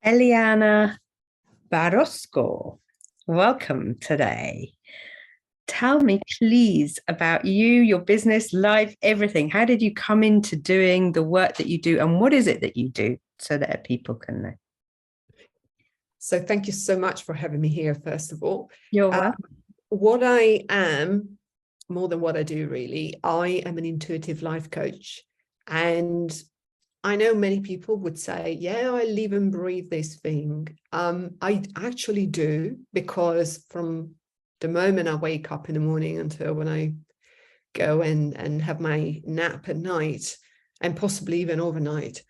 Eliana Barosco. Welcome today. Tell me, please, about you, your business, life, everything. How did you come into doing the work that you do, and what is it that you do so that people can know? So thank you so much for having me here, first of all. You're welcome. What I am, more than what I do really, I am an intuitive life coach. And I know many people would say, yeah, I live and breathe this thing. I actually do, because from the moment I wake up in the morning until when I go and have my nap at night, and possibly even overnight,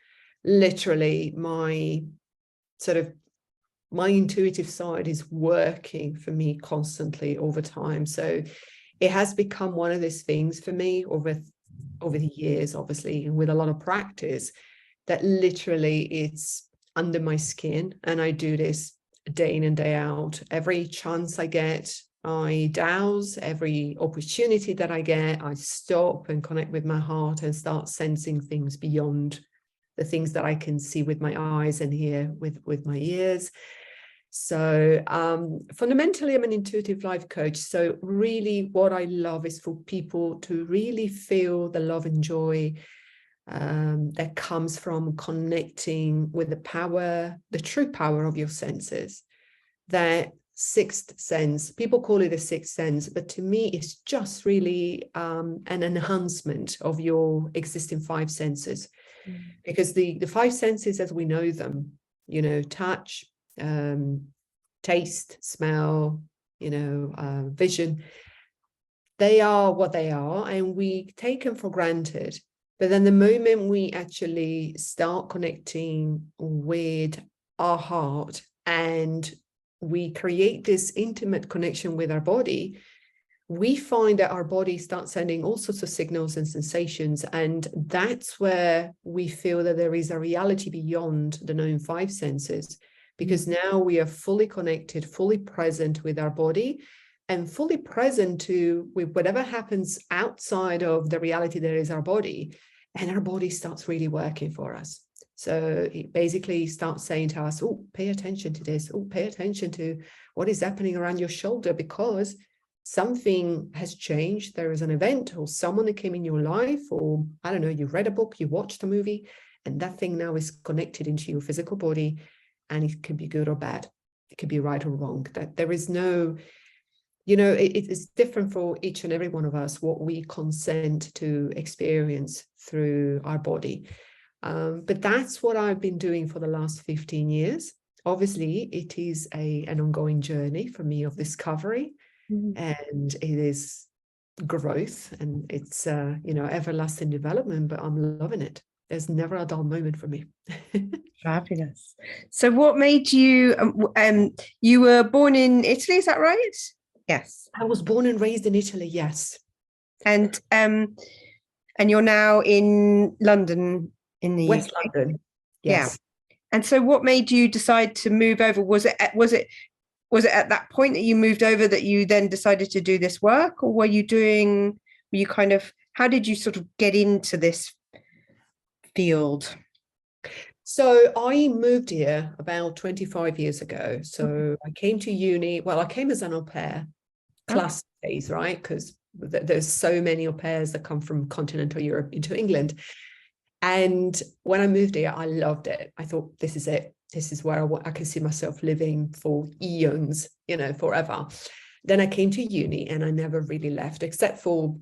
literally my intuitive side is working for me constantly over time. So it has become one of those things for me over the years, obviously, and with a lot of practice, that literally it's under my skin. And I do this day in and day out. Every chance I get, I douse. Every opportunity that I get, I stop and connect with my heart and start sensing things beyond the things that I can see with my eyes and hear with my ears. So fundamentally, I'm an intuitive life coach. So really what I love is for people to really feel the love and joy that comes from connecting with the true power of your senses. That sixth sense, people call it a sixth sense, but to me, it's just really an enhancement of your existing five senses. Because the five senses as we know them, touch, taste, smell, vision, they are what they are, and we take them for granted. But then the moment we actually start connecting with our heart and we create this intimate connection with our body, we find that our body starts sending all sorts of signals and sensations. And that's where we feel that there is a reality beyond the known five senses, because now we are fully connected, fully present with our body, and fully present with whatever happens outside of the reality that is our body. And our body starts really working for us. So it basically starts saying to us, oh, pay attention to this. Oh, pay attention to what is happening around your shoulder, because something has changed. There is an event or someone that came in your life, or I don't know, you read a book, you watched a movie, and that thing now is connected into your physical body, and it can be good or bad. It can be right or wrong. That there is no, it is different for each and every one of us what we consent to experience through our body. But that's what I've been doing for the last 15 years. Obviously, it is an ongoing journey for me of discovery. And it is growth, and it's everlasting development, but I'm loving it. There's never a dull moment for me. Fabulous. So what made you you were born in Italy, is that right? Yes. I was born and raised in Italy, yes. And you're now in London, in the West UK. London. Yes. Yeah. And so what made you decide to move over? Was it at that point that you moved over that you then decided to do this work, or how did you sort of get into this field? So I moved here about 25 years ago. So I came to uni. Well, I came as an au pair, class days, right? Because there's so many au pairs that come from continental Europe into England. And when I moved here, I loved it. I thought, this is it. This is where I can see myself living for eons, forever. Then I came to uni and I never really left, except for,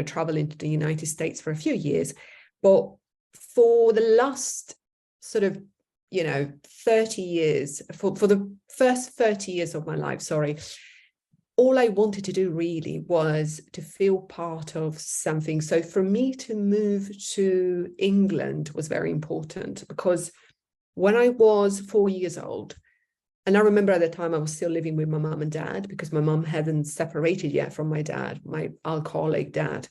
traveling to the United States for a few years. But for the last 30 years, for the first 30 years of my life, all I wanted to do really was to feel part of something. So for me to move to England was very important, because when I was 4 years old, and I remember at the time I was still living with my mom and dad, because my mom hadn't separated yet from my dad, my alcoholic dad.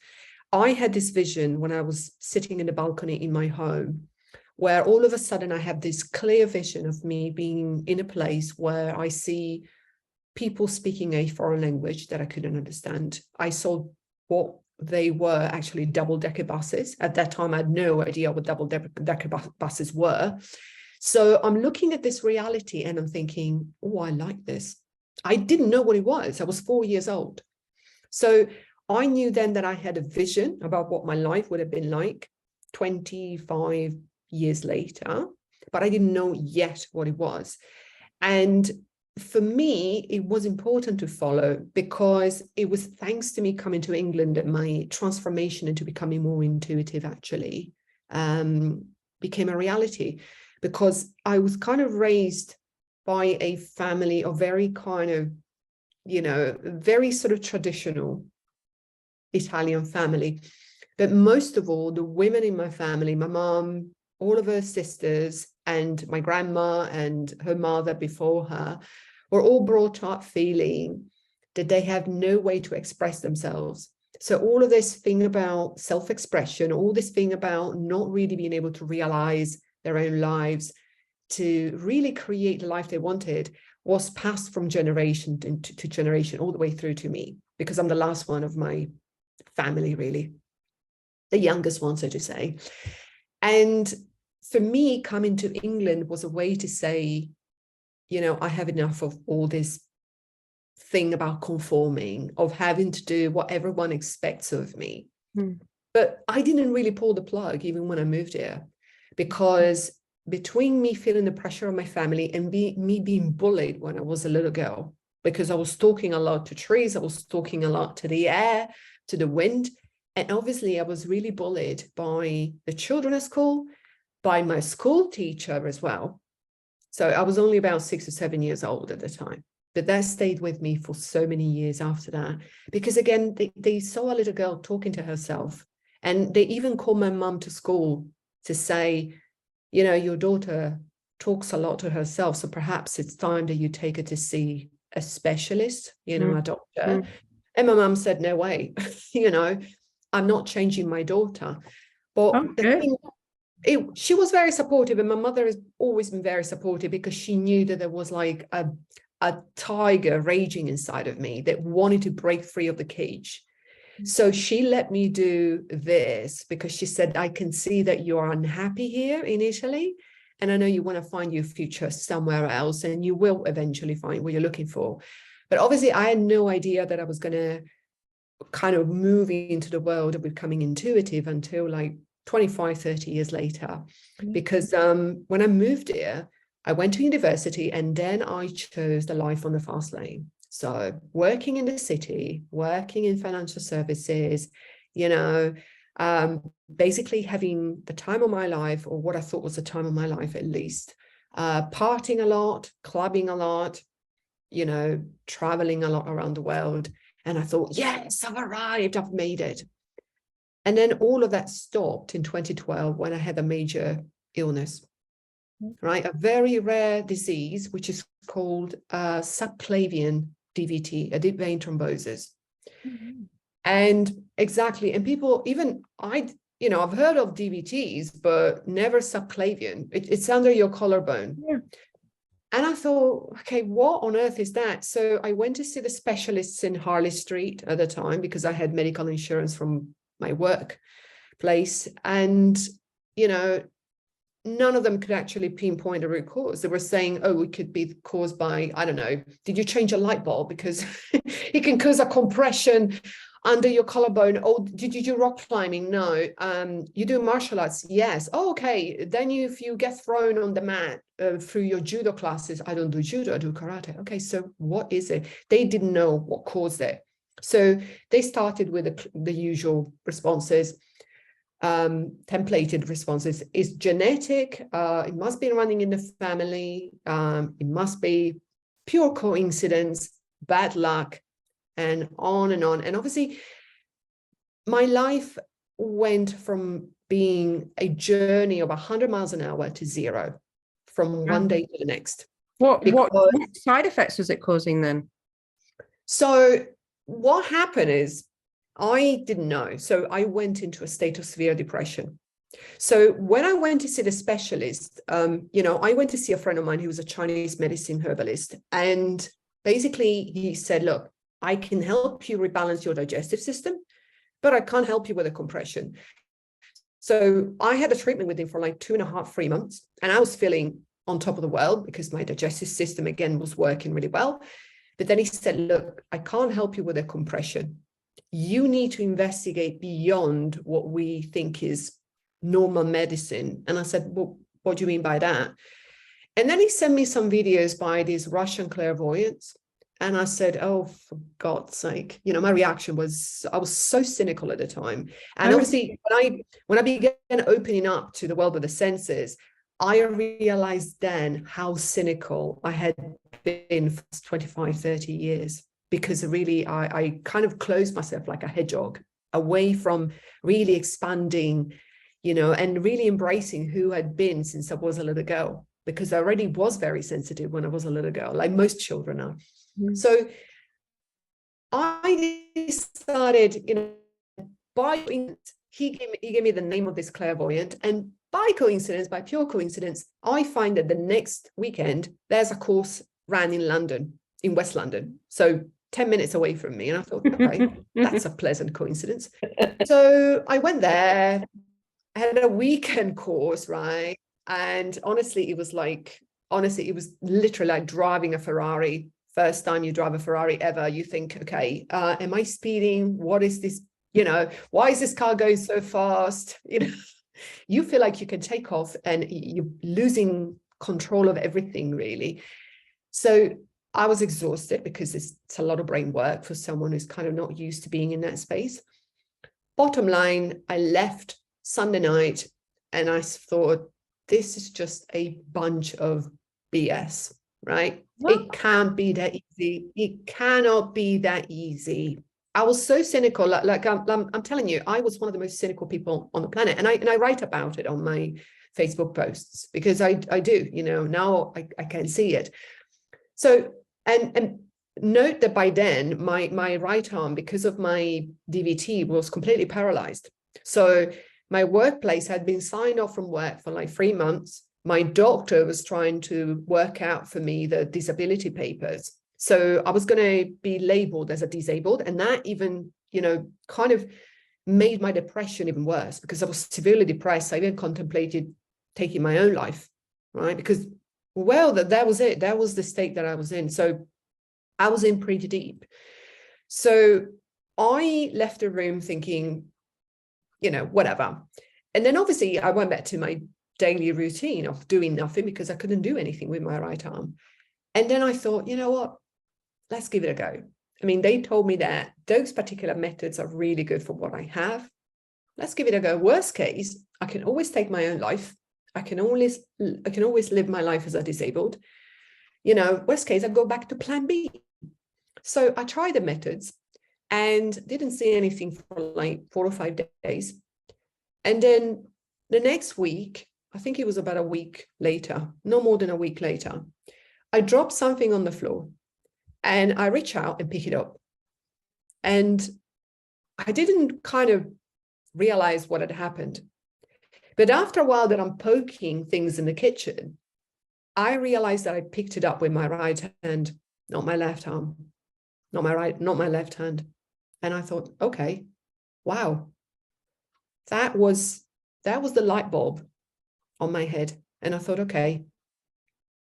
I had this vision when I was sitting in the balcony in my home, where all of a sudden I have this clear vision of me being in a place where I see people speaking a foreign language that I couldn't understand. I saw what they were actually double-decker buses. At that time, I had no idea what double-decker buses were. So I'm looking at this reality and I'm thinking, oh, I like this. I didn't know what it was. I was 4 years old. So I knew then that I had a vision about what my life would have been like 25 years later, but I didn't know yet what it was. And for me, it was important to follow because it was thanks to me coming to England that my transformation into becoming more intuitive actually became a reality, because I was kind of raised by a family of very kind of, very sort of traditional Italian family. But most of all, the women in my family, my mom, all of her sisters, and my grandma and her mother before her, were all brought up feeling that they have no way to express themselves. So all of this thing about self-expression, all this thing about not really being able to realize their own lives, to really create the life they wanted, was passed from generation to generation all the way through to me, because I'm the last one of my family, really, the youngest one, so to say. And for me, coming to England was a way to say, I have enough of all this thing about conforming, of having to do what everyone expects of me. But I didn't really pull the plug even when I moved here, because between me feeling the pressure of my family and me being bullied when I was a little girl, because I was talking a lot to trees, I was talking a lot to the air, to the wind. And obviously I was really bullied by the children at school, by my school teacher as well. So I was only about 6 or 7 years old at the time, but that stayed with me for so many years after that, because again, they saw a little girl talking to herself, and they even called my mum to school to say, your daughter talks a lot to herself, so perhaps it's time that you take her to see a specialist, a doctor. And my mum said, no way, I'm not changing my daughter. But she was very supportive, and my mother has always been very supportive, because she knew that there was like a tiger raging inside of me that wanted to break free of the cage. So she let me do this because she said, I can see that you're unhappy here in Italy, and I know you want to find your future somewhere else, and you will eventually find what you're looking for. But obviously I had no idea that I was going to kind of move into the world of becoming intuitive until like 25, 30 years later. Because when I moved here, I went to university, and then I chose the life on the fast lane. So working in the city, working in financial services, basically having the time of my life, or what I thought was the time of my life at least, partying a lot, clubbing a lot, traveling a lot around the world. And I thought, yes, I've arrived, I've made it. And then all of that stopped in 2012 when I had a major illness, right? A very rare disease, which is called subclavian DVT, a deep vein thrombosis. And exactly, and people, even I've heard of DVTs, but never subclavian. It's under your collarbone. Yeah. And I thought, okay, what on earth is that? So I went to see the specialists in Harley Street at the time, because I had medical insurance from my workplace. And, none of them could actually pinpoint the root cause. They were saying, oh, it could be caused by, I don't know, did you change a light bulb? Because it can cause a compression under your collarbone. Oh, did you do rock climbing? No. You do martial arts? Yes. Oh, okay. Then if you get thrown on the mat through your judo classes, I don't do judo, I do karate. Okay, so what is it? They didn't know what caused it. So they started with the usual responses. Templated responses. Is genetic, it must be running in the family, it must be pure coincidence, bad luck, and on and on. And obviously my life went from being a journey of 100 miles an hour to zero from one day to the next. What side effects was it causing then? So what happened is, I didn't know. So I went into a state of severe depression. So when I went to see the specialist, I went to see a friend of mine who was a Chinese medicine herbalist. And basically he said, look, I can help you rebalance your digestive system, but I can't help you with a compression. So I had a treatment with him for like 2.5, 3 months. And I was feeling on top of the world because my digestive system again was working really well. But then he said, look, I can't help you with a compression. You need to investigate beyond what we think is normal medicine. And I said, well, what do you mean by that? And then he sent me some videos by these Russian clairvoyants. And I said, oh, for God's sake, my reaction was, I was so cynical at the time. And obviously when I began opening up to the world of the senses, I realized then how cynical I had been for 25, 30 years, because really I kind of closed myself like a hedgehog away from really expanding, and really embracing who I'd been since I was a little girl, because I already was very sensitive when I was a little girl, like most children are. Mm-hmm. So I decided, he gave me the name of this clairvoyant, and by coincidence, by pure coincidence, I find that the next weekend there's a course ran in London, in West London, so 10 minutes away from me. And I thought, okay, that's a pleasant coincidence. So I went there, I had a weekend course, right? And honestly, it was literally like driving a Ferrari. First time you drive a Ferrari ever, you think, okay, am I speeding? What is this? Why is this car going so fast? You feel like you can take off and you're losing control of everything, really. So I was exhausted because it's a lot of brain work for someone who's kind of not used to being in that space. Bottom line, I left Sunday night and I thought, this is just a bunch of BS, right? What? It can't be that easy. It cannot be that easy. I was so cynical. Like I'm telling you, I was one of the most cynical people on the planet. And I write about it on my Facebook posts because I do, now I can see it. So, and note that by then my right arm, because of my DVT, was completely paralyzed. So my workplace had been signed off from work for like 3 months. My doctor was trying to work out for me the disability papers. So I was going to be labeled as a disabled. And that even, kind of made my depression even worse, because I was severely depressed. I even contemplated taking my own life, right? Because, well, that was it. That was the state that I was in. So I was in pretty deep. So I left the room thinking, whatever. And then obviously I went back to my daily routine of doing nothing because I couldn't do anything with my right arm. And then I thought, you know what? Let's give it a go. I mean, they told me that those particular methods are really good for what I have. Let's give it a go. Worst case, I can always take my own life. I can always live my life as a disabled. Worst case, I go back to plan B. So I tried the methods and didn't see anything for like 4 or 5 days. And then the next week, I think it was about a week later, no more than a week later, I dropped something on the floor and I reach out and pick it up. And I didn't kind of realize what had happened. But after a while that I'm poking things in the kitchen, I realized that I picked it up with my right hand, not my left arm, not my left hand. And I thought, okay, wow, that was the light bulb on my head. And I thought, okay,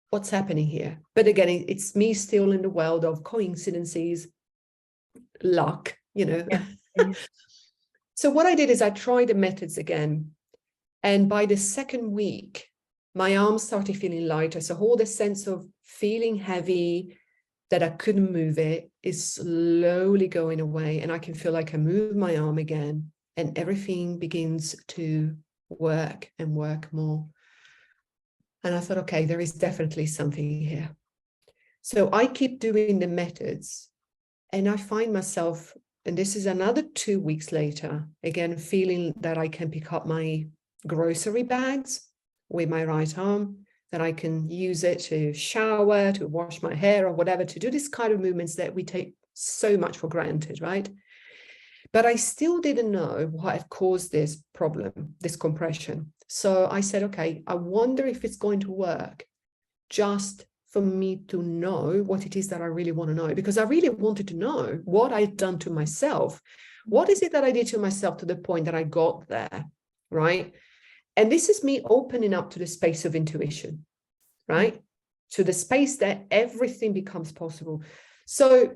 what's happening here? But again, it's me still in the world of coincidences, luck, Yeah. So what I did is I tried the methods again. And by the second week, my arms started feeling lighter. So all the sense of feeling heavy, that I couldn't move it, is slowly going away. And I can feel like I move my arm again and everything begins to work and work more. And I thought, okay, there is definitely something here. So I keep doing the methods and I find myself, and this is another 2 weeks later, again, feeling that I can pick up my grocery bags with my right arm, that I can use it to shower, to wash my hair or whatever, to do this kind of movements that we take so much for granted, right? But I still didn't know what had caused this problem, this compression. So I said, okay, I wonder if it's going to work just for me to know what it is that I really want to know, because I really wanted to know what I'd done to myself. What is it that I did to myself to the point that I got there, right? And this is me opening up to the space of intuition, right? To the space that everything becomes possible. So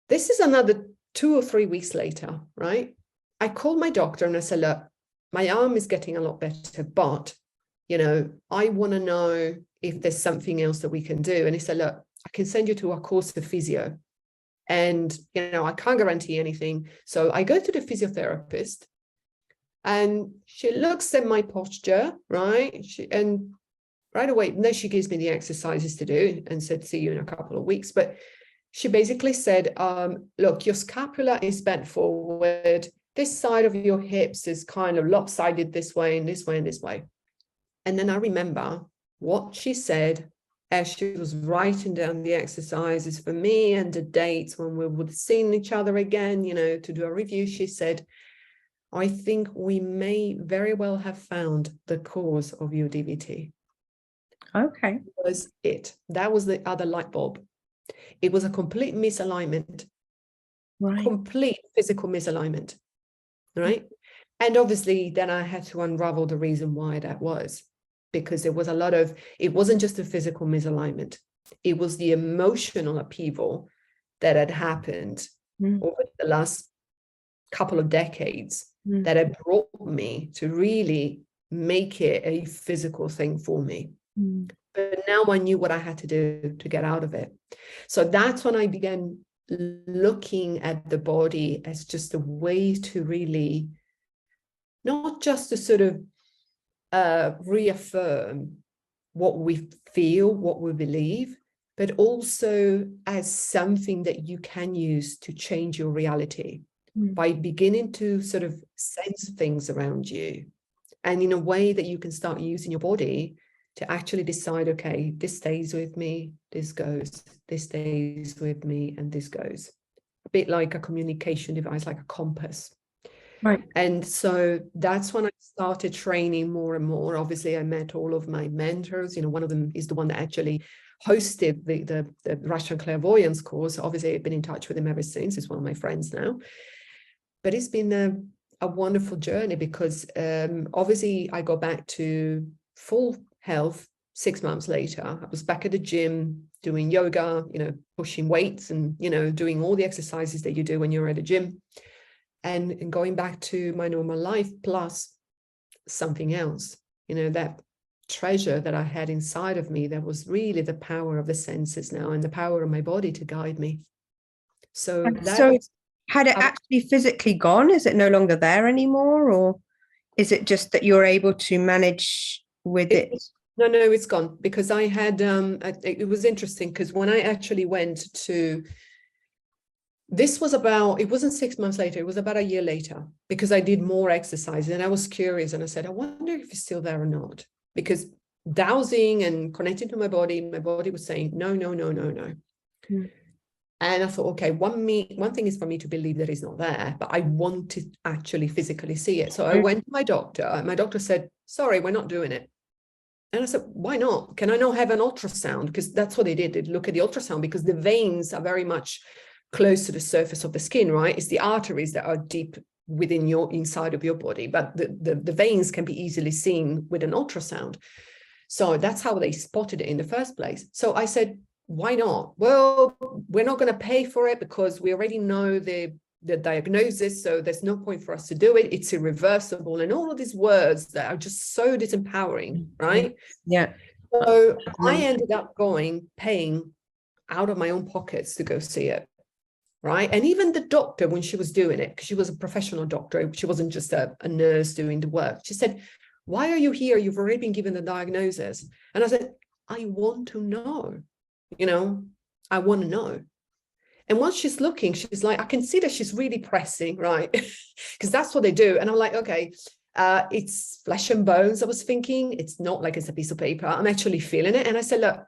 this is another 2 or 3 weeks later, right? I called my doctor and I said, look, my arm is getting a lot better, but, I want to know if there's something else that we can do. And he said, look, I can send you to a course of physio. And, I can't guarantee anything. So I go to the physiotherapist and she looks at my posture, right? And right away, no, she gives me the exercises to do and said, see you in a couple of weeks. But she basically said, look, your scapula is bent forward. This side of your hips is kind of lopsided this way and this way and this way. And then I remember what she said as she was writing down the exercises for me and the dates when we would see each other again, to do a review. She said, I think we may very well have found the cause of your DVT. Okay. That was the other light bulb. It was a complete misalignment, Right. Complete physical misalignment, right? And obviously then I had to unravel the reason why that was, because there was it wasn't just a physical misalignment. It was the emotional upheaval that had happened over the last couple of decades that had brought me to really make it a physical thing for me. But now I knew what I had to do to get out of it. So that's when I began looking at the body as just a way to really, not just to sort of reaffirm what we feel, what we believe, but also as something that you can use to change your reality by beginning to sort of sense things around you. And in a way that you can start using your body to actually decide, okay, this stays with me, this goes, this stays with me, and this goes. A bit like a communication device, like a compass. Right. And so that's when I started training more and more. Obviously, I met all of my mentors. One of them is the one that actually hosted the Russian clairvoyance course. Obviously, I've been in touch with him ever since. He's one of my friends now. But it's been a wonderful journey because obviously I got back to full health 6 months later. I was back at the gym doing yoga, pushing weights and, doing all the exercises that you do when you're at a gym. And going back to my normal life, plus something else, that treasure that I had inside of me, that was really the power of the senses now and the power of my body to guide me. So had it actually physically gone? Is it no longer there anymore? Or is it just that you're able to manage with it? No, it's gone, because I had, it was interesting because when I actually went to, it wasn't 6 months later, it was about a year later, because I did more exercises and I was curious and I said, I wonder if it's still there or not, because dowsing and connecting to my body was saying, no. And I thought, okay, one thing is for me to believe that it's not there, but I want to actually physically see it. So I went to my doctor and my doctor said, sorry, we're not doing it. And I said, why not? Can I not have an ultrasound? Because that's what they did. They'd look at the ultrasound because the veins are very much close to the surface of the skin, right? It's the arteries that are deep within inside of your body, but the veins can be easily seen with an ultrasound. So that's how they spotted it in the first place. So I said, why not? Well, we're not going to pay for it because we already know the diagnosis, so there's no point for us to do it. It's irreversible, and all of these words that are just so disempowering, right? Yeah. So I ended up paying out of my own pockets to go see it, right? And even the doctor, when she was doing it, because she was a professional doctor, she wasn't just a nurse doing the work, she said, why are you here? You've already been given the diagnosis. And I said, I want to know, I want to know. And once she's looking, she's like, I can see that she's really pressing, right? Because that's what they do. And I'm like, okay, it's flesh and bones, I was thinking. It's not like it's a piece of paper. I'm actually feeling it. And I said, look,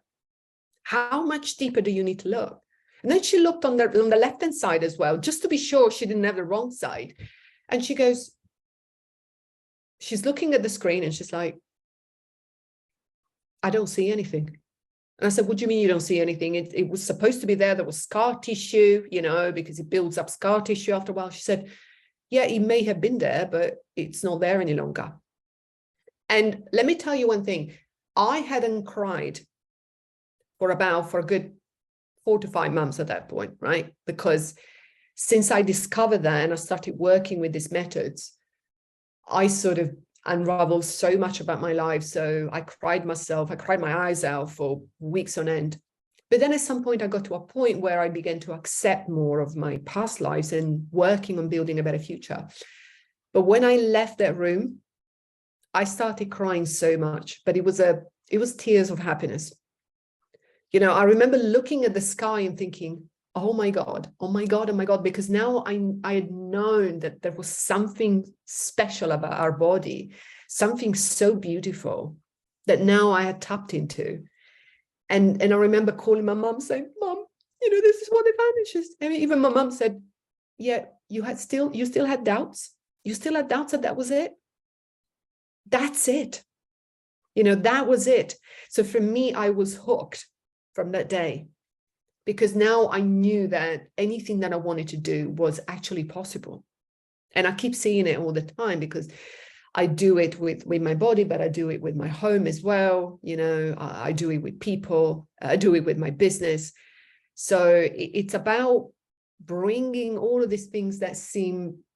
how much deeper do you need to look? And then she looked on the left-hand side as well, just to be sure she didn't have the wrong side. And she goes, she's looking at the screen and she's like, I don't see anything. And I said, what do you mean you don't see anything? It was supposed to be there. There was scar tissue, because it builds up scar tissue after a while. She said, yeah, it may have been there, but it's not there any longer. And let me tell you one thing. I hadn't cried for a good 4 to 5 months at that point, right? Because since I discovered that and I started working with these methods, I sort of unraveled so much about my life. So I cried my eyes out for weeks on end. But then at some point, I got to a point where I began to accept more of my past lives and working on building a better future. But when I left that room, I started crying so much, but it was tears of happiness. You know, I remember looking at the sky and thinking, oh my God, oh my God, oh my God, because now I had known that there was something special about our body, something so beautiful that now I had tapped into. And I remember calling my mom saying, Mom, you know, this is what it vanishes. And even my mom said, yeah, you still had doubts. You still had doubts that was it. That's it. You know, that was it. So for me, I was hooked from that day, because now I knew that anything that I wanted to do was actually possible. And I keep seeing it all the time, because I do it with my body, but I do it with my home as well. You know, I do it with people. I do it with my business. So it's about bringing all of these things that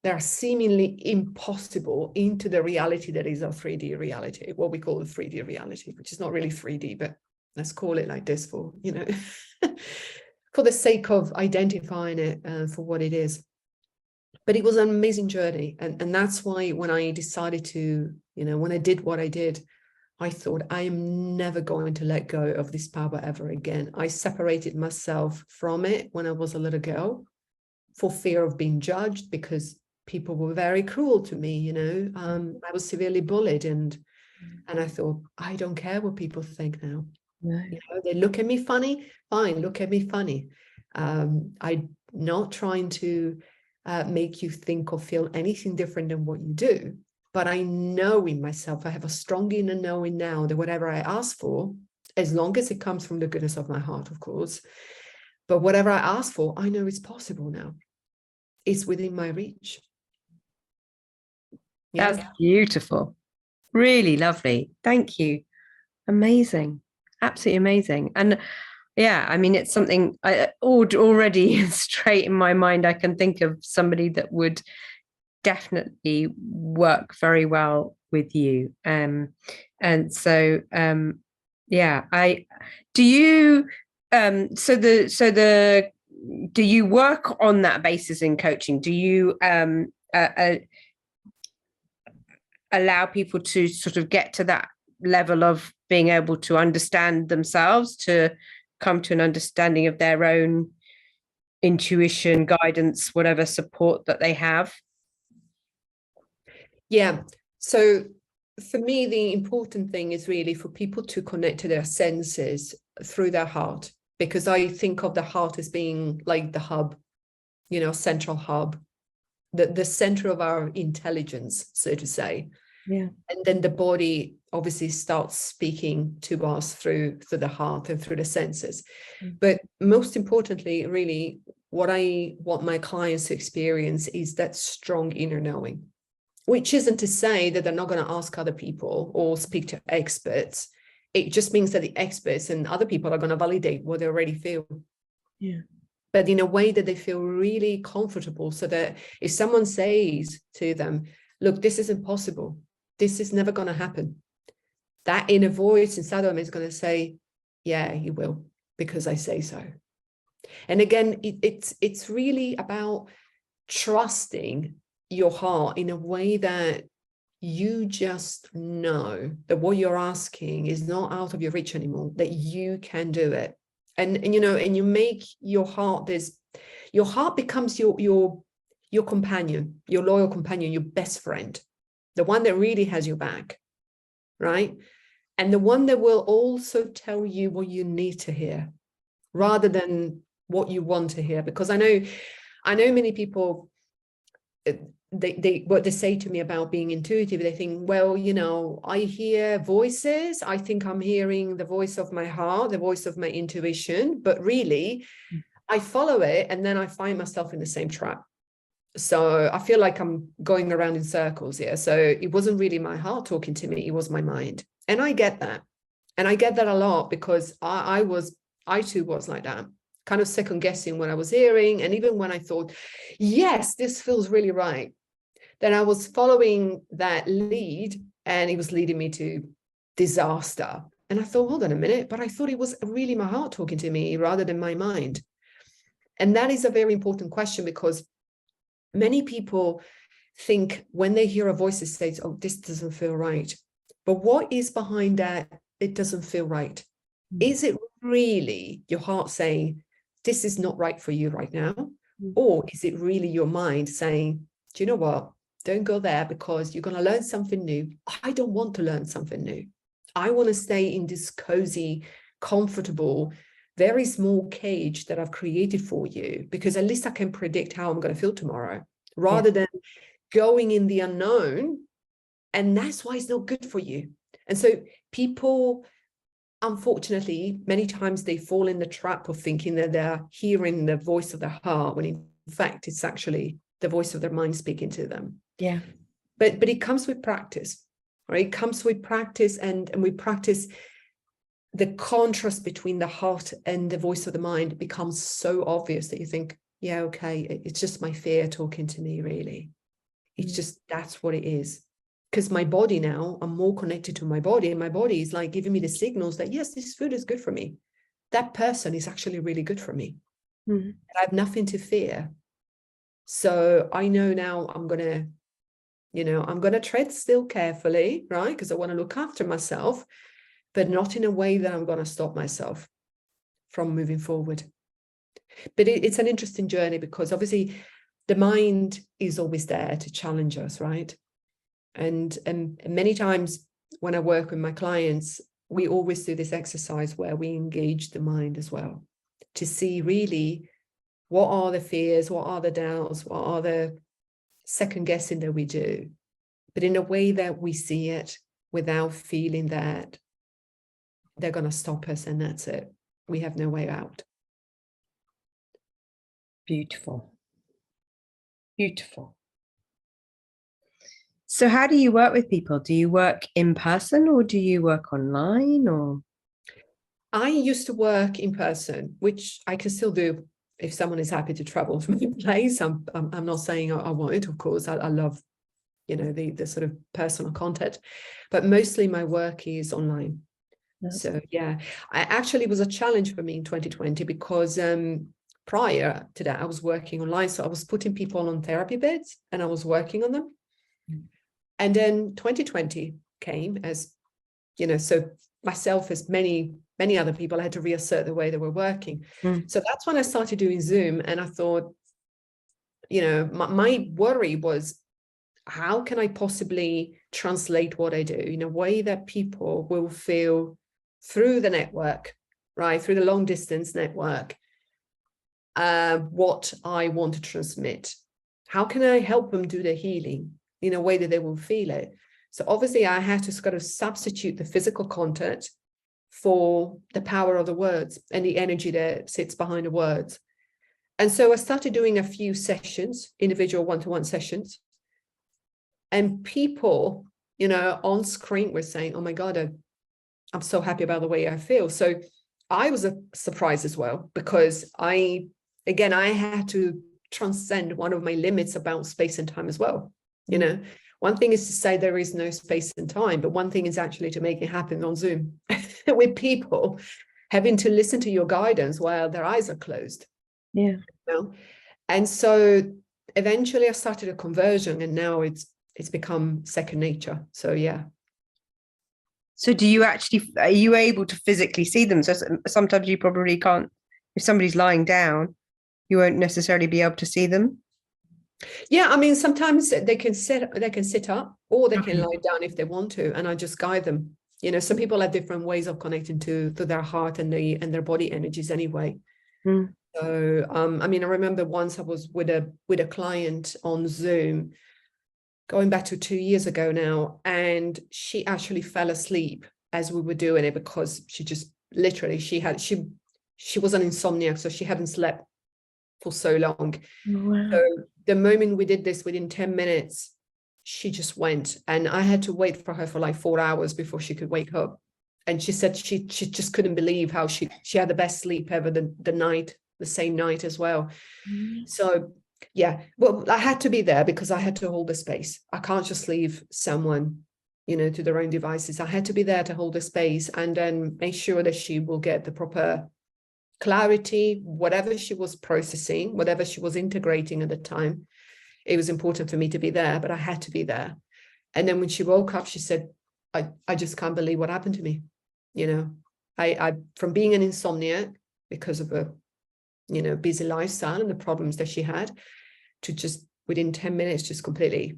are seemingly impossible into the reality that is our 3D reality, what we call the 3D reality, which is not really 3D, but let's call it like this for, you know, for the sake of identifying it for what it is. But it was an amazing journey. And that's why when I decided to, you know, when I did what I did, I thought, I am never going to let go of this power ever again. I separated myself from it when I was a little girl for fear of being judged, because people were very cruel to me, you know. I was severely bullied, and I thought, I don't care what people think now. No. You know, they look at me funny, fine, look at me funny. I'm not trying to make you think or feel anything different than what you do. But I know in myself, I have a strong inner knowing now that whatever I ask for, as long as it comes from the goodness of my heart, of course, but whatever I ask for, I know it's possible now. It's within my reach. That's beautiful. Really lovely. Thank you. Amazing. Absolutely amazing. And yeah, I mean, it's something I already straight in my mind. I can think of somebody that would definitely work very well with you. And so yeah, do you do you work on that basis in coaching? Do you allow people to sort of get to that level of being able to understand themselves, to come to an understanding of their own intuition, guidance, whatever support that they have? Yeah. So for me, the important thing is really for people to connect to their senses through their heart, because I think of the heart as being like the hub, you know, central hub, the center of our intelligence, so to say. Yeah. And then the body obviously starts speaking to us through the heart and through the senses. But most importantly, really, what I want my clients to experience is that strong inner knowing, which isn't to say that they're not going to ask other people or speak to experts. It just means that the experts and other people are going to validate what they already feel. Yeah. But in a way that they feel really comfortable, so that if someone says to them, look, this is impossible, this is never going to happen, that inner voice inside of them is going to say, yeah, you will, because I say so. And again, it's really about trusting your heart in a way that you just know that what you're asking is not out of your reach anymore, that you can do it. And you know, and you make your heart your heart becomes your companion, your loyal companion, your best friend, the one that really has your back, right? And the one that will also tell you what you need to hear rather than what you want to hear. Because I know many people, what they say to me about being intuitive, they think, well, you know, I hear voices, I think I'm hearing the voice of my heart, the voice of my intuition, but really I follow it and then I find myself in the same trap. So I feel like I'm going around in circles here. So it wasn't really my heart talking to me, it was my mind. And I get that. And I get that a lot because I too was like that, kind of second guessing what I was hearing. And even when I thought, yes, this feels really right, then I was following that lead and it was leading me to disaster. And I thought, hold on a minute, but I thought it was really my heart talking to me rather than my mind. And that is a very important question, because many people think when they hear a voice that says, oh, this doesn't feel right. But what is behind that? It doesn't feel right. Is it really your heart saying, this is not right for you right now? Or is it really your mind saying, do you know what? Don't go there because you're going to learn something new. I don't want to learn something new. I want to stay in this cozy, comfortable, very small cage that I've created for you, because at least I can predict how I'm going to feel tomorrow, rather than going in the unknown. And that's why it's not good for you. And so people, unfortunately, many times they fall in the trap of thinking that they're hearing the voice of their heart, when in fact it's actually the voice of their mind speaking to them. Yeah. But it comes with practice, right? It comes with practice, and we practice. The contrast between the heart and the voice of the mind becomes so obvious that you think, yeah, okay, it's just my fear talking to me, really. It's just, that's what it is. Because my body now, I'm more connected to my body, and my body is like giving me the signals that, yes, this food is good for me. That person is actually really good for me. And I have nothing to fear. So I know now I'm going to tread still carefully, right? Because I want to look after myself, but not in a way that I'm going to stop myself from moving forward. But it's an interesting journey, because obviously the mind is always there to challenge us, right? And many times when I work with my clients, we always do this exercise where we engage the mind as well, to see really what are the fears, what are the doubts, what are the second guessing that we do, but in a way that we see it without feeling that they're going to stop us and that's it. We have no way out. Beautiful. Beautiful. So how do you work with people? Do you work in person or do you work online? Or I used to work in person, which I can still do if someone is happy to travel to my place. I'm not saying I won't, of course. I love, the sort of personal contact, but mostly my work is online. So yeah, it was a challenge for me in 2020, because prior to that I was working online. So I was putting people on therapy beds and I was working on them. And then 2020 came, as so myself, as many other people, I had to reassert the way they were working. So that's when I started doing Zoom. And I thought, my worry was, how can I possibly translate what I do in a way that people will feel through the network, right, through the long distance network, what I want to transmit? How can I help them do the healing in a way that they will feel it? So obviously I had to kind of substitute the physical content for the power of the words and the energy that sits behind the words. And so I started doing a few sessions, individual one-to-one sessions, and people, on screen were saying, oh my God, I'm so happy about the way I feel. So I was surprised as well, because I had to transcend one of my limits about space and time as well. One thing is to say there is no space and time, but one thing is actually to make it happen on Zoom with people having to listen to your guidance while their eyes are closed. Yeah. And so eventually I started a conversion, and now it's become second nature. So yeah. So are you able to physically see them? So sometimes you probably can't, if somebody's lying down, you won't necessarily be able to see them. Yeah, I mean, sometimes they can sit up, or they can lie down if they want to, and I just guide them. Some people have different ways of connecting to their heart and their body energies anyway. So I mean, I remember once I was with a client on Zoom, going back to 2 years ago now, and she actually fell asleep as we were doing it, because she just literally, she was an insomniac, so she hadn't slept for so long. Wow. So the moment we did this, within 10 minutes, she just went, and I had to wait for her for like 4 hours before she could wake up. And she said she just couldn't believe how she had the best sleep ever the same night as well. So yeah, well, I had to be there because I had to hold the space. I can't just leave someone, to their own devices. I had to be there to hold the space and then make sure that she will get the proper clarity, whatever she was processing, whatever she was integrating at the time. It was important for me to be there, but I had to be there. And then when she woke up, she said, I just can't believe what happened to me. I from being an insomniac because of a, busy lifestyle and the problems that she had, to just within 10 minutes, just completely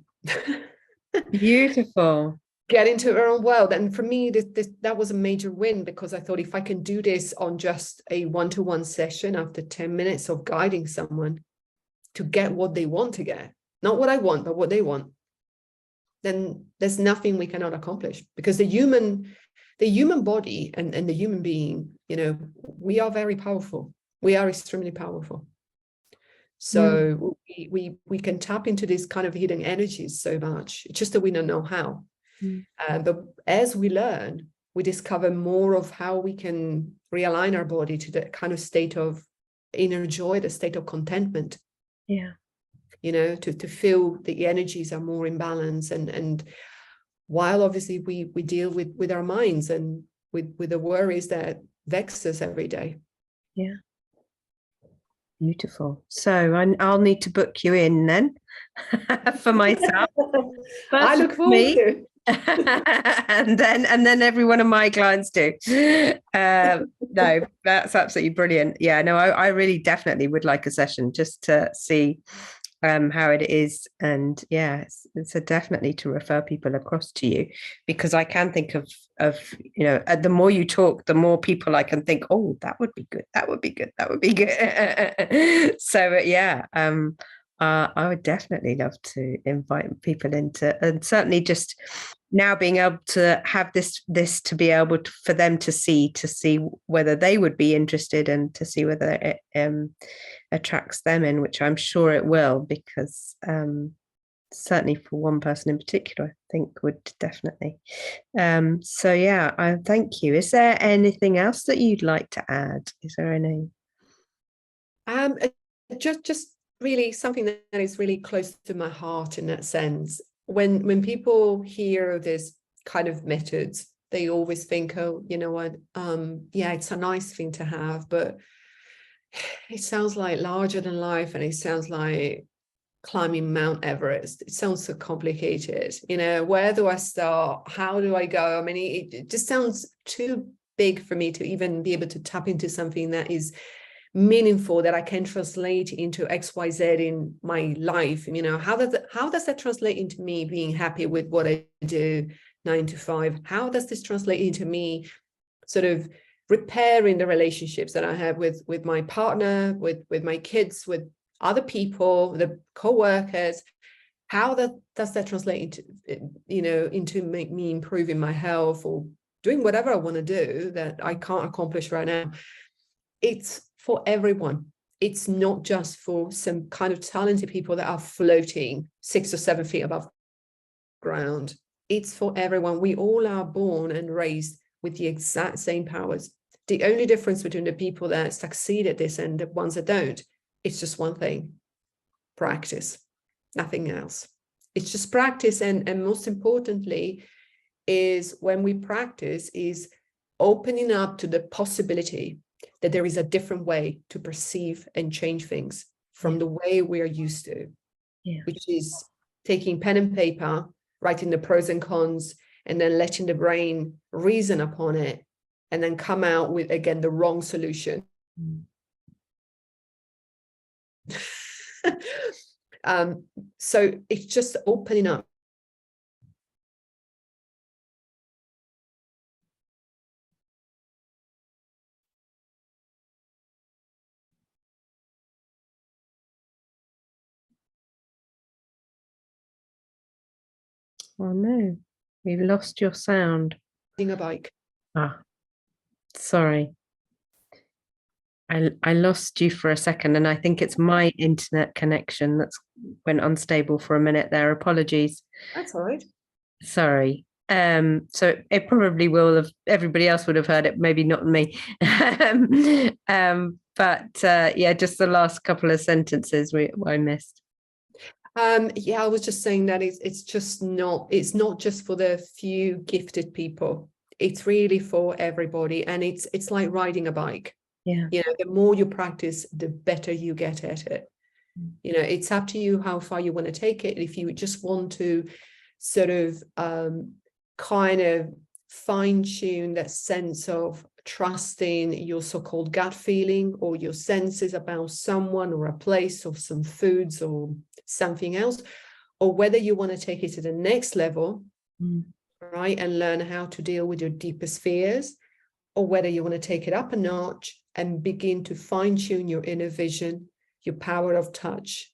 Beautiful. get into her own world. And for me, that was a major win, because I thought, if I can do this on just a one-to-one session after 10 minutes of guiding someone to get what they want to get, not what I want, but what they want, then there's nothing we cannot accomplish. Because the human body and the human being, we are very powerful. We are extremely powerful. So we can tap into these kind of hidden energies so much. It's just that we don't know how. But as we learn, we discover more of how we can realign our body to the kind of state of inner joy, the state of contentment. Yeah. To feel the energies are more in balance. And while obviously we deal with our minds and with the worries that vex us every day. Yeah. Beautiful. So I'll need to book you in then for myself. I look forward to it. and then every one of my clients do. No, that's absolutely brilliant. Yeah, no, I really definitely would like a session just to see how it is. And yeah, it's a definitely to refer people across to you, because I can think of the more you talk, the more people I can think, oh, that would be good, that would be good, that would be good. So yeah, I would definitely love to invite people into, and certainly just now being able to have this to be able to, for them to see whether they would be interested, and to see whether it attracts them in, which I'm sure it will, because certainly for one person in particular, I think would definitely. So yeah, I thank you. Is there anything else that you'd like to add? Is there any? Just really something that is really close to my heart in that sense. When people hear this kind of methods, they always think, oh, you know what, yeah, it's a nice thing to have, but it sounds like larger than life, and it sounds like climbing Mount Everest. It sounds so complicated. Where do I start? How do I go? I mean, it just sounds too big for me to even be able to tap into something that is meaningful, that I can translate into XYZ in my life. How does that translate into me being happy with what I do 9 to 5? How does this translate into me sort of repairing the relationships that I have with my partner, with my kids, with other people, the co-workers? How does that translate into make me improving my health, or doing whatever I want to do that I can't accomplish right now? It's for everyone. It's not just for some kind of talented people that are floating 6 or 7 feet above ground. It's for everyone. We all are born and raised with the exact same powers. The only difference between the people that succeed at this and the ones that don't, it's just one thing: practice, nothing else. It's just practice. And most importantly is, when we practice, is opening up to the possibility that there is a different way to perceive and change things from the way we are used to, which is taking pen and paper, writing the pros and cons, and then letting the brain reason upon it, and then come out with, again, the wrong solution. So it's just opening up. Oh no, we've lost your sound. A bike. Sorry. I lost you for a second, and I think it's my internet connection that's went unstable for a minute there. Apologies. That's all right. Sorry. So it probably will have, everybody else would have heard it, maybe not me. But yeah, just the last couple of sentences I missed. Yeah, I was just saying that it's not just for the few gifted people. It's really for everybody, and it's like riding a bike. Yeah. You know, the more you practice, the better you get at it. You know, it's up to you how far you want to take it. If you just want to sort of kind of fine-tune that sense of trusting your so-called gut feeling or your senses about someone or a place or some foods or something else, or whether you want to take it to the next level, right, and learn how to deal with your deepest fears, or whether you want to take it up a notch and begin to fine-tune your inner vision, your power of touch,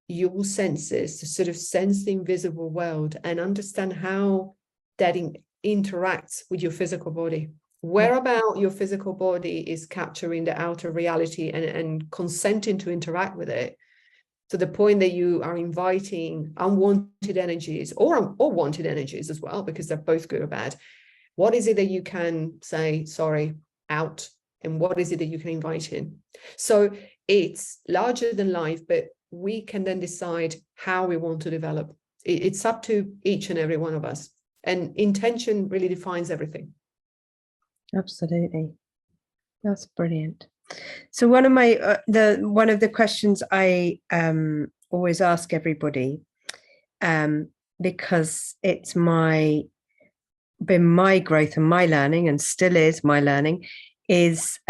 your senses, to sort of sense the invisible world and understand how that interacts with your physical body. Where about your physical body is capturing the outer reality and consenting to interact with it, to the point that you are inviting unwanted energies or wanted energies as well, because they're both good or bad. What is it that you can say, sorry, out, and what is it that you can invite in? So it's larger than life, but we can then decide how we want to develop. It's up to each and every one of us. And intention really defines everything. Absolutely. That's brilliant. So one of the questions I always ask everybody, because it's been my growth and my learning, and still is my learning, is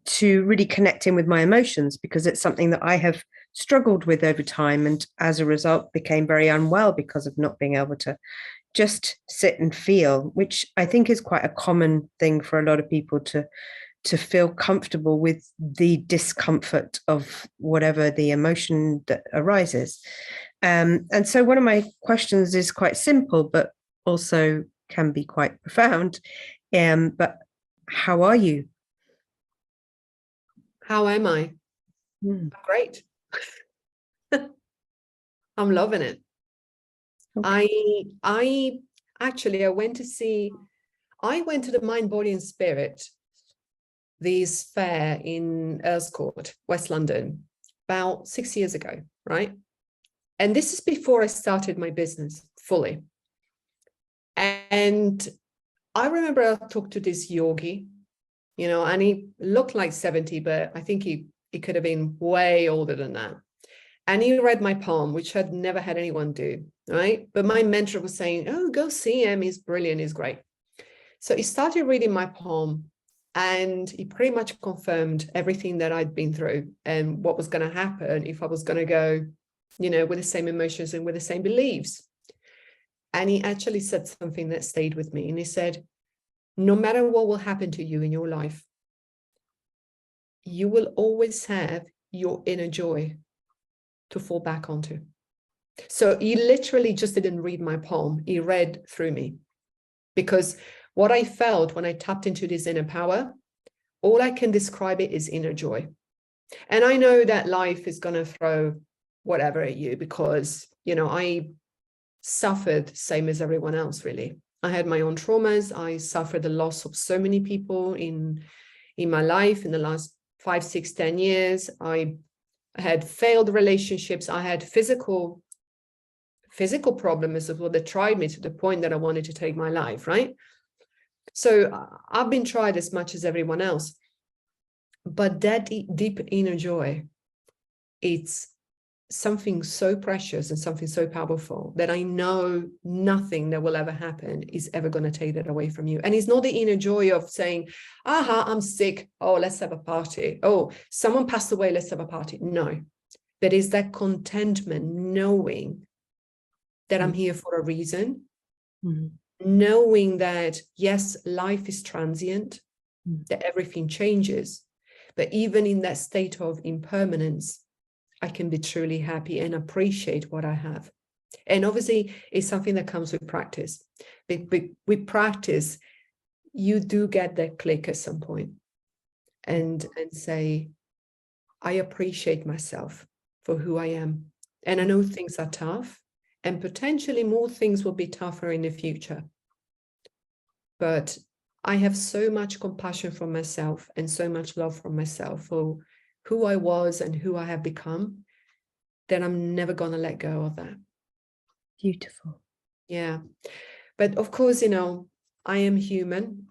to really connect in with my emotions, because it's something that I have struggled with over time, and as a result became very unwell because of not being able to just sit and feel, which I think is quite a common thing for a lot of people, to feel comfortable with the discomfort of whatever the emotion that arises. And so one of my questions is quite simple, but also can be quite profound. But how are you? How am I? Great. I'm loving it. Okay. I actually, I went to the Mind, Body and Spirit, this fair in Earls Court, West London, about 6 years ago, right? And this is before I started my business fully. And I remember I talked to this yogi, you know, and he looked like 70, but I think he could have been way older than that. And he read my palm, which I'd never had anyone do, right? But my mentor was saying, oh, go see him. He's brilliant. He's great. So he started reading my palm, and he pretty much confirmed everything that I'd been through and what was going to happen if I was going to go, you know, with the same emotions and with the same beliefs. And he actually said something that stayed with me. And he said, no matter what will happen to you in your life, you will always have your inner joy to fall back onto. So he literally just didn't read my palm. He read through me, because what I felt when I tapped into this inner power, all I can describe it is inner joy. And I know that life is going to throw whatever at you, because, you know, I suffered same as everyone else, really. I had my own traumas. I suffered the loss of so many people in my life in the last 5, 6, 10 years. I had failed relationships. I had physical problems as well that tried me to the point that I wanted to take my life, right? So I've been tried as much as everyone else. But that deep inner joy, it's something so precious and something so powerful that I know nothing that will ever happen is ever going to take that away from you. And it's not the inner joy of saying, aha, I'm sick. Oh, let's have a party. Oh, someone passed away. Let's have a party. No, but it's that contentment, knowing that I'm here for a reason, knowing that, yes, life is transient, that everything changes. But even in that state of impermanence, I can be truly happy and appreciate what I have. And obviously, it's something that comes with practice. With practice, you do get that click at some point and say, I appreciate myself for who I am. And I know things are tough, and potentially more things will be tougher in the future. But I have so much compassion for myself and so much love for myself, for who I was and who I have become, that I'm never going to let go of that. Beautiful. Yeah. But of course, you know, I am human,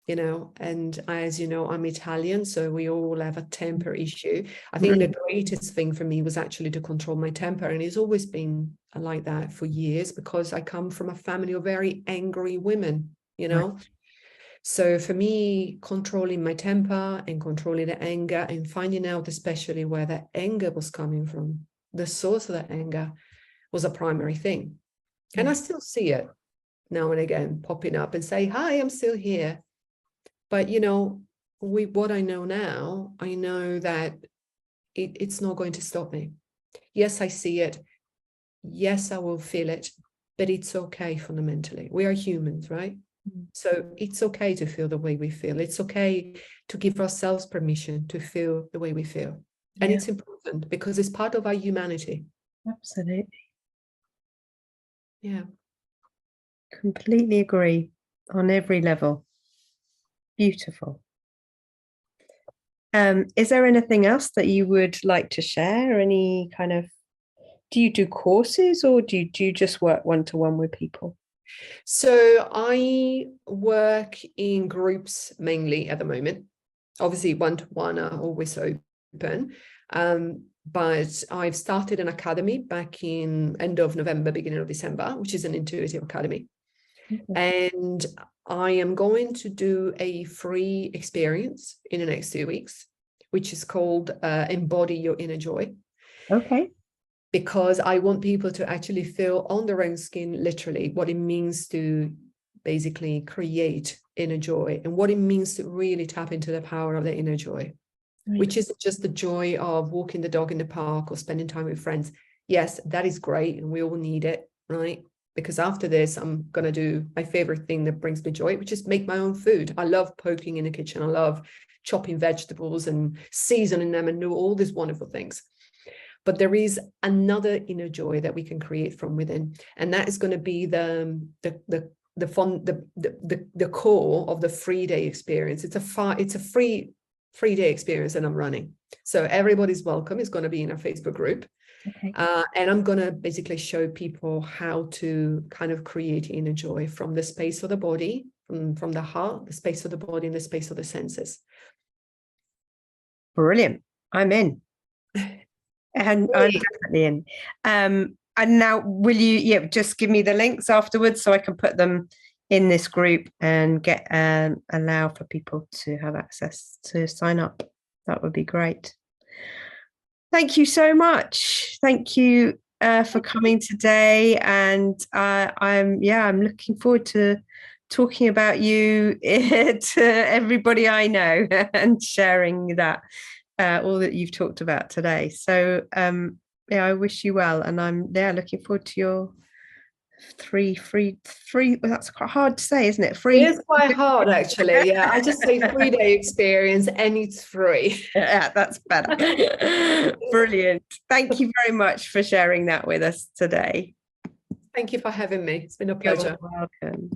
you know, and as you know, I'm Italian, so we all have a temper issue. I think the greatest thing for me was actually to control my temper. And it's always been like that for years, because I come from a family of very angry women, you know. Right. So for me, controlling my temper and controlling the anger and finding out especially where that anger was coming from, the source of that anger, was a primary thing. Yeah. And I still see it now and again popping up and say, hi, I'm still here. But, you know, what I know now, I know that it's not going to stop me. Yes, I see it. Yes, I will feel it, but it's okay fundamentally. We are humans, right? So it's okay to feel the way we feel. It's okay to give ourselves permission to feel the way we feel. And it's important because it's part of our humanity. Absolutely. Yeah. Completely agree on every level. Beautiful. Is there anything else that you would like to share? Any kind of, do you do courses, or do you just work one-to-one with people? So I work in groups mainly at the moment. Obviously, one-to-one are always open. But I've started an academy back in end of November, beginning of December, which is an intuitive academy. Okay. And I am going to do a free experience in the next 2 weeks, which is called Embody Your Inner Joy. Okay. Because I want people to actually feel on their own skin, literally, what it means to basically create inner joy and what it means to really tap into the power of the inner joy, right. Which isn't just the joy of walking the dog in the park or spending time with friends. Yes, that is great. And we all need it, right? Because after this, I'm going to do my favorite thing that brings me joy, which is make my own food. I love poking in the kitchen. I love chopping vegetables and seasoning them and do all these wonderful things. But there is another inner joy that we can create from within, and that is going to be the core of the 3-day experience. It's a free 3-day experience that I'm running, so everybody's welcome. It's going to be in our Facebook group. Okay. And I'm going to basically show people how to kind of create inner joy from the space of the body, from the heart, the space of the body, and the space of the senses. Brilliant. I'm in. And I'm definitely in. And now will you just give me the links afterwards so I can put them in this group and get allow for people to have access to sign up. That would be great. Thank you so much. Thank you for coming today. And I'm looking forward to talking about you to everybody I know and sharing that. All that you've talked about today. So I wish you well, and I'm looking forward to your three. Well, that's quite hard to say, isn't it? Free. It is quite hard, actually. Yeah, I just say 3-day experience, and it's free. Yeah, that's better. Brilliant. Thank you very much for sharing that with us today. Thank you for having me. It's been a pleasure. You're welcome.